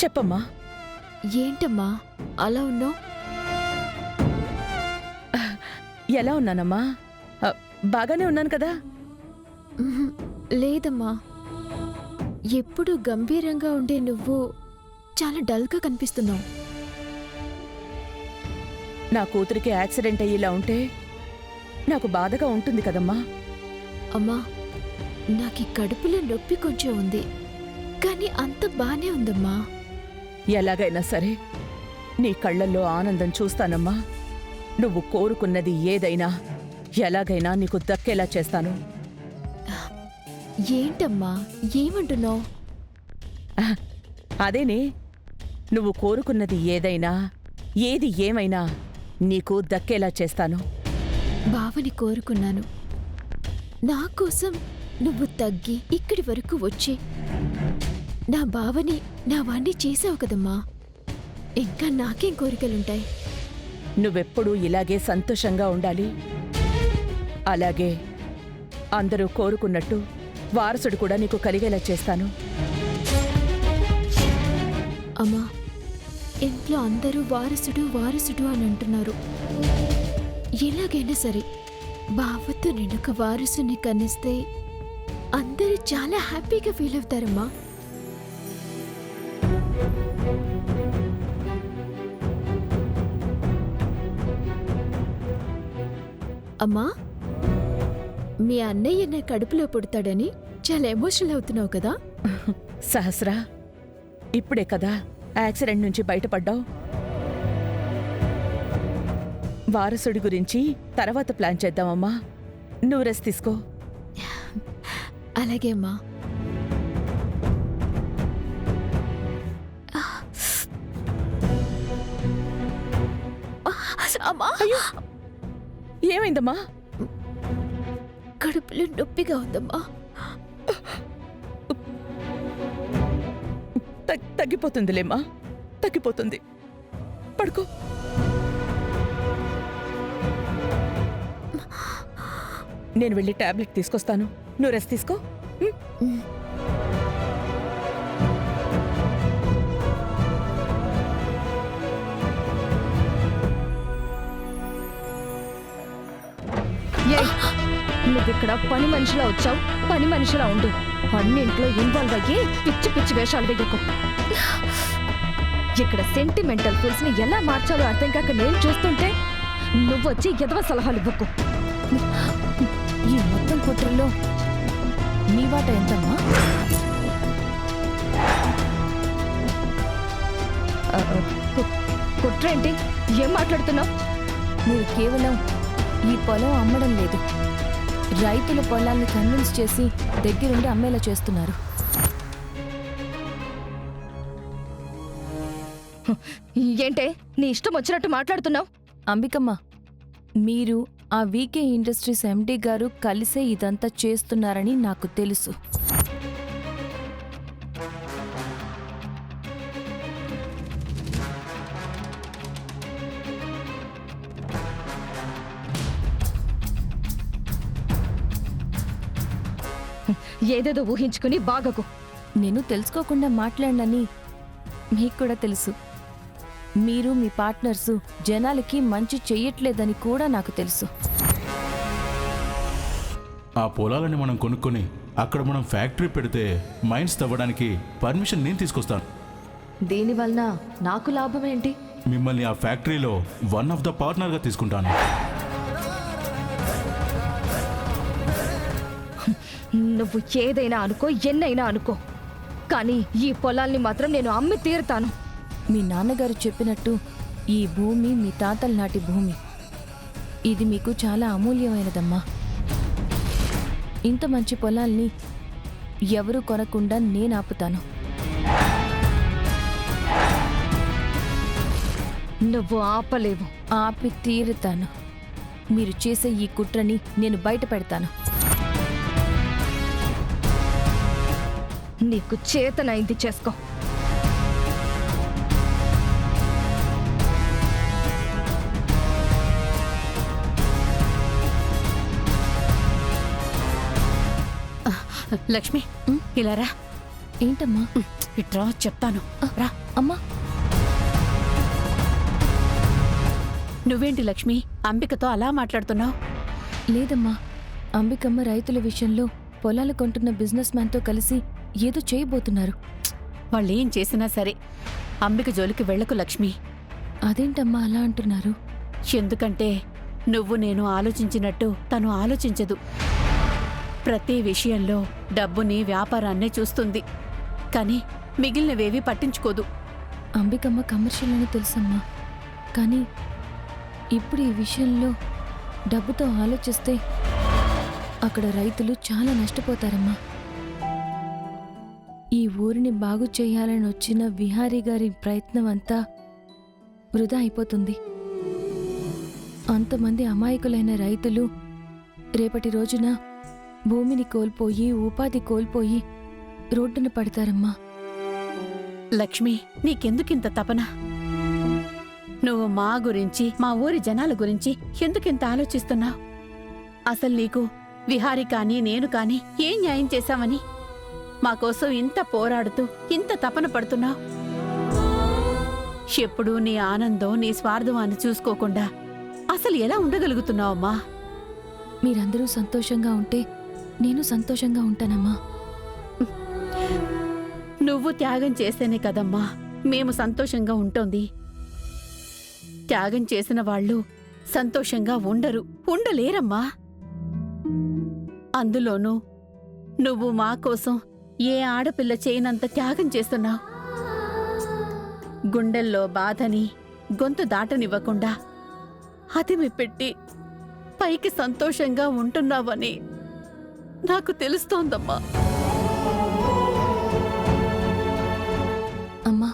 చెప్పమ్మా. ఏంటమ్మా అలా ఉన్నావు? ఎలా ఉన్నానమ్మా? బాగానే ఉన్నాను కదా. లేదమ్మా, ఎప్పుడు గంభీరంగా ఉండే నువ్వు చాలా డల్గా కనిపిస్తున్నావు. నా కూతురికి యాక్సిడెంట్ అయ్యేలా ఉంటే నాకు బాధగా ఉంటుంది కదమ్మా. అమ్మా, నాకు కడుపులో నొప్పి కొంచెం ఉంది, కానీ అంత బానే ఉందమ్మా. ఎలాగైనా సరే నీ కళ్ళల్లో ఆనందం చూస్తానమ్మా. నువ్వు కోరుకున్నది ఏదైనా ఎలాగైనా నీకు దక్కేలా చేస్తాను. ఏంటమ్మా ఏమంటున్నావు? అదేనే, నువ్వు కోరుకున్నది ఏదైనా ఏది ఏమైనా నీకు దక్కేలా చేస్తాను. బావని కోరుకున్నాను. నా కోసం నువ్వు తగ్గి ఇక్కడి వరకు వచ్చి నా బావని నా వాణ్ణి చేసావు కదమ్మా. ఇంకా నాకేం కోరికలుంటాయి? నువ్వెప్పుడూ ఇలాగే సంతోషంగా ఉండాలి. అలాగే అందరూ కోరుకున్నట్టు వారసుడు కూడా నీకు కలిగేలా చేస్తాను. అమ్మా, ఇంట్లో అందరూ వారసుడు వారసుడు అని అంటున్నారు. ఎలాగైనా సరే బావతో నేనొక వారసుని కనిస్తే అందరూ చాలా హ్యాపీగా ఫీల్ అవుతారమ్మా. అమ్మా, మీ అన్నయ్య నా కడుపులో పుడతాడని చాలా ఎమోషనల్ అవుతున్నావు కదా? సహస్రా, ఇప్పుడే కదా యాక్సిడెంట్ నుంచి బయటపడ్డావు. వారసుడి గురించి తర్వాత ప్లాన్ చేద్దామమ్మా. నువ్వు రెస్ట్ తీసుకో. అలాగే అమ్మా. అమ్మా, ఏమైందమ్మా? కడుపులో నొప్పిగా ఉందమ్మా. తగ్గిపోతుందిలేమ్మా, తగ్గిపోతుంది. పడుకో. నేను వెళ్ళి టాబ్లెట్ తీసుకొస్తాను. నువ్వు రెస్ట్ తీసుకో. నువ్విక్కడ పని మనిషిలా వచ్చావు, పని మనిషిలా ఉండు. అన్నింట్లో ఇన్వాల్వ్ అయ్యి పిచ్చి పిచ్చి వేషాలు వేయకు. ఇక్కడ సెంటిమెంటల్ ఫుల్స్ ని ఎలా మార్చాలో అర్థం కాక నేను చూస్తుంటే నువ్వొచ్చి ఎదవ సలహాలు ఇవ్వకు. ఈ మొత్తం కుట్రలో నీ వాట ఎంతమ్మా? కుట్రేంటి? ఏం మాట్లాడుతున్నావు? మీరు కేవలం ఈ పొలం అమ్మడం లేదు, రైతుల పొలాన్ని కన్విన్స్ చేసి దగ్గరుండి అమ్మేలా చేస్తున్నారు. ఏంటే నీ ఇష్టం వచ్చినట్టు మాట్లాడుతున్నావు? అంబికమ్మ, మీరు ఆ వీకే ఇండస్ట్రీస్ ఎండి గారు కలిసే ఇదంతా చేస్తున్నారని నాకు తెలుసు. ఏదేదో ఊహించుకుని బాగకు. నేను తెలుసుకోకుండా మాట్లాడనని మీకు కూడా తెలుసు. మీరు మీ పార్ట్నర్సు జనాలకి మంచి చెయ్యట్లేదని కూడా నాకు తెలుసు. ఆ పొలాలని మనం కొనుక్కొని అక్కడ మనం ఫ్యాక్టరీ పెడితే మైన్స్ తవ్వడానికి పర్మిషన్ నేను తీసుకొస్తాను. దీనివల్ల నాకు లాభం ఏంటి? మిమ్మల్ని ఆ ఫ్యాక్టరీలో వన్ ఆఫ్ ద పార్ట్నర్గా తీసుకుంటాను. నువ్వు ఏదైనా అనుకో, ఎన్నైనా అనుకో, కానీ ఈ పొలాల్ని మాత్రం నేను అమ్మి తీరుతాను. మీ నాన్నగారు చెప్పినట్టు ఈ భూమి మీ తాతల నాటి భూమి. ఇది మీకు చాలా అమూల్యమైనదమ్మా. ఇంత మంచి పొలాల్ని ఎవరు కొనకుండా నేను ఆపుతాను. నువ్వు ఆపలేవు. ఆపి తీరుతాను. మీరు చేసే ఈ కుట్రని నేను బయట పెడతాను. నీకు చేతనైంది చేసుకో. లక్ష్మి, ఇలారా. ఏంటమ్మా? ఇట్రా చెప్తాను రా. అమ్మా, నువ్వేంటి లక్ష్మి అంబికతో అలా మాట్లాడుతున్నావు? లేదమ్మా. అంబికమ్మ రైతుల విషయంలో పొలాలు కొంటున్న బిజినెస్ మ్యాన్తో కలిసి ఏదో చేయబోతున్నారు. వాళ్ళేం చేసినా సరే అంబిక జోలికి వెళ్ళకు లక్ష్మి. అదేంటమ్మా అలా అంటున్నారు? ఎందుకంటే నువ్వు నేను ఆలోచించినట్టు తను ఆలోచించదు. ప్రతి విషయంలో డబ్బుని వ్యాపారాన్నే చూస్తుంది, కానీ మిగిలినవేవి పట్టించుకోదు. అంబికమ్మ కమర్షియల్ అని తెలుసమ్మా, కానీ ఇప్పుడు ఈ విషయంలో డబ్బుతో ఆలోచిస్తే అక్కడ రైతులు చాలా నష్టపోతారమ్మా. ఈ ఊరిని బాగు చేయాలని వచ్చిన విహారీ గారి ప్రయత్నం అంతా వృధా అయిపోతుంది. అంతమంది అమాయకులైన రైతులు రేపటి రోజున భూమిని కోల్పోయి ఉపాధి కోల్పోయి రోడ్డున పడతారమ్మా. లక్ష్మి, నీకెందుకింత తపన? నువ్వు మా గురించి, మా ఊరి జనాల గురించి ఎందుకింత ఆలోచిస్తున్నావు? అసలు నీకు విహారి కానీ నేను కానీ ఏం న్యాయం చేశామని మాకోసం ఇంత పోరాడుతూ ఇంత తపన పడుతున్నావు? ఎప్పుడూ నీ ఆనందం, నీ స్వార్థం అని చూసుకోకుండా అసలు ఎలా ఉండగలుగుతున్నావమ్మా? మీరందరూ సంతోషంగా ఉంటే నేను సంతోషంగా ఉంటానమ్మా. నువ్వు త్యాగం చేస్తేనే కదమ్మా మేము సంతోషంగా ఉంటోంది. త్యాగం చేసిన వాళ్ళు సంతోషంగా ఉండలేరమ్మా. అందులోనూ నువ్వు మా కోసం ఏ ఆడపిల్ల చేయనంత త్యాగం చేస్తున్నావు. గుండెల్లో బాధని గొంతు దాటనివ్వకుండా అదిమి పెట్టి పైకి సంతోషంగా ఉంటున్నావని నాకు తెలుస్తోందమ్మా. అమ్మా,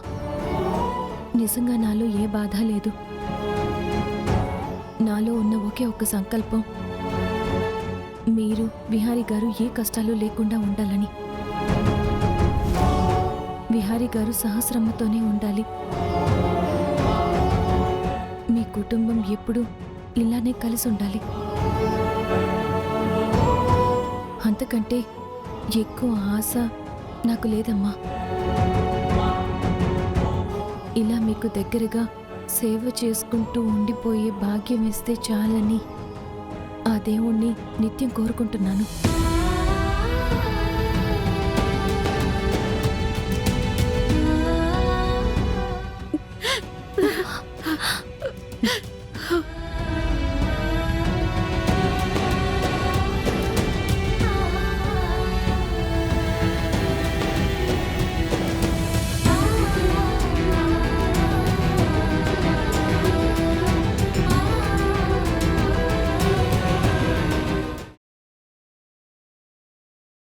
నిజంగా నాలో ఏ బాధ లేదు. నాలో ఉన్న ఒకే ఒక్క సంకల్పం, మీరు విహారీ గారు ఏ కష్టాలు లేకుండా ఉండాలని. విహారీ గారు సహస్రమ్మతోనే ఉండాలి. మీ కుటుంబం ఎప్పుడూ ఇలానే కలిసి ఉండాలి. అంతకంటే ఎక్కువ ఆశ నాకు లేదమ్మా. ఇలా మీకు దగ్గరగా సేవ చేసుకుంటూ ఉండిపోయే భాగ్యం ఇస్తే చాలని ఆ దేవుణ్ణి నిత్యం కోరుకుంటున్నాను.